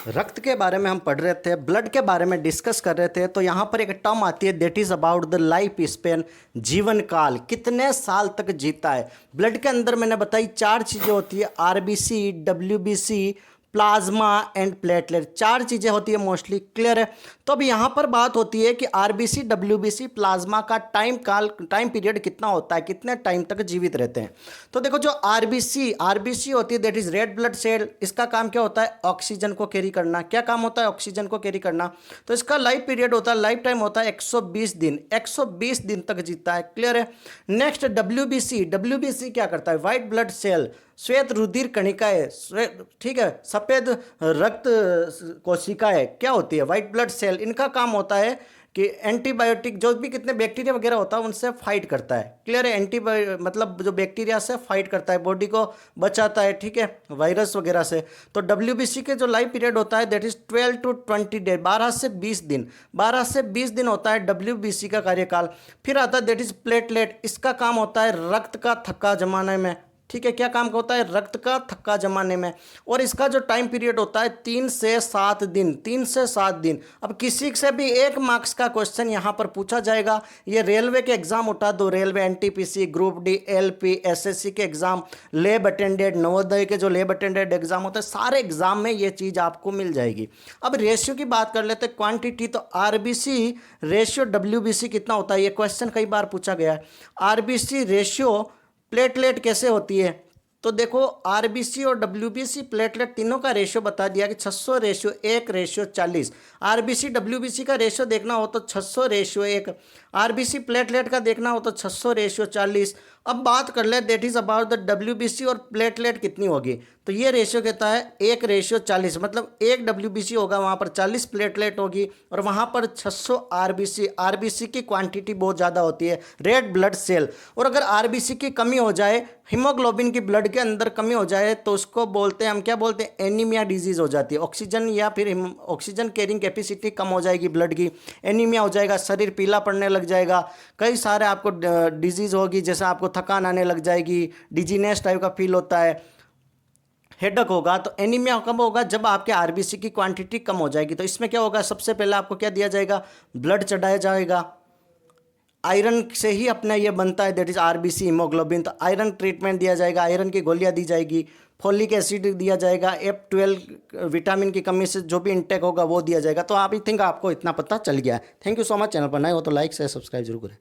रक्त के बारे में हम पढ़ रहे थे, ब्लड के बारे में डिस्कस कर रहे थे। तो यहाँ पर एक टर्म आती है that is about the life span, जीवन काल, कितने साल तक जीता है। ब्लड के अंदर मैंने बताई 4 चीज़ें होती है, RBC, WBC, plasma and platelet. 4 चीज़ें होती है मोस्टली, क्लियर है। तो अब यहाँ पर बात होती है कि आरबीसी, डब्ल्यूबीसी, प्लाज्मा का टाइम पीरियड कितना होता है, कितने टाइम तक जीवित रहते हैं। तो देखो जो आरबीसी होती है that is red blood cell, इसका काम क्या होता है, ऑक्सीजन को कैरी करना। क्या काम होता है, ऑक्सीजन को कैरी करना। तो इसका लाइफ पीरियड होता है, लाइफ टाइम होता है 120 दिन, 120 दिन तक जीता है, क्लियर है। नेक्स्ट डब्ल्यूबीसी क्या करता है, व्हाइट ब्लड सेल, श्वेत रुधिर कणिकाएं, ठीक है, सफेद रक्त कोशिकाएं क्या होती है, व्हाइट ब्लड सेल। इनका काम होता है कि एंटीबायोटिक, जो भी कितने बैक्टीरिया वगैरह होता है उनसे फाइट करता है, क्लियर है। मतलब जो बैक्टीरिया से फाइट करता है, बॉडी को बचाता है, ठीक है, वायरस वगैरह से। तो डब्ल्यूबीसी के जो लाइफ पीरियड होता है दैट इज 12 to 20 डे, 12 से 20 दिन, 12 से 20 दिन होता है डब्ल्यूबीसी का कार्यकाल। फिर आता है दैट इज प्लेटलेट, इसका काम होता है रक्त का थक्का जमाने में, ठीक है। क्या काम का होता है, रक्त का थक्का जमाने में। और इसका जो टाइम पीरियड होता है 3 से 7 दिन, 3 से 7 दिन। अब किसी से भी 1 मार्क्स का क्वेश्चन यहाँ पर पूछा जाएगा। ये रेलवे के एग्जाम उठा दो, railway, NTPC, group D, LP, SSC के एग्जाम, लैब अटेंडेड, नवोदय के जो लैब अटेंडेड एग्जाम होते हैं, सारे एग्जाम में ये चीज़ आपको मिल जाएगी। अब रेशियो की बात कर लेते हैं, क्वांटिटी। तो आरबीसी रेशियो डब्ल्यूबीसी कितना होता है, ये क्वेश्चन कई बार पूछा गया है। आरबीसी रेशियो प्लेटलेट कैसे होती है, तो देखो आरबीसी और डब्ल्यूबीसी प्लेटलेट तीनों का रेशियो बता दिया कि 600:1:40। आरबीसी डब्ल्यूबीसी का रेशियो देखना हो तो 600:1, आरबीसी प्लेटलेट का देखना हो तो 600:40। अब बात कर ले that is about the WBC और प्लेटलेट कितनी होगी। तो ये रेशियो कहता है 1:40, मतलब 1 डब्ल्यूबीसी होगा, वहाँ पर 40 प्लेटलेट होगी और वहाँ पर 600 आरबीसी। आरबीसी की क्वांटिटी बहुत ज़्यादा होती है, रेड ब्लड सेल। और अगर आरबीसी की कमी हो जाए, हीमोग्लोबिन की ब्लड के अंदर कमी हो जाए, तो उसको बोलते हैं, हम क्या बोलते हैं, एनीमिया डिजीज़ हो जाती है। ऑक्सीजन या फिर ऑक्सीजन कैरिंग कैपेसिटी कम हो जाएगी ब्लड की, एनीमिया हो जाएगा, शरीर पीला पड़ने लग जाएगा, कई सारे आपको डिजीज़ होगी, जैसे आपको थकान आने लग जाएगी, डिजीनेस टाइप का फील होता है, हेडक होगा। तो एनीमिया कब होगा, जब आपके आरबीसी की क्वांटिटी कम हो जाएगी। तो इसमें क्या होगा, सबसे पहले आपको क्या दिया जाएगा, ब्लड चढ़ाया जाएगा। आयरन से ही अपना ये बनता है दैट इज आरबीसी, हीमोग्लोबिन। तो आयरन ट्रीटमेंट दिया जाएगा, आयरन की गोलियां दी जाएगी, फोलिक एसिड दिया जाएगा, F12 विटामिन की कमी से जो भी इंटेक होगा वो दिया जाएगा। तो आप आई थिंक आपको इतना पता चल गया है। Thank you so much. Channel पर नए हो तो लाइक शेयर सब्सक्राइब जरूर करें।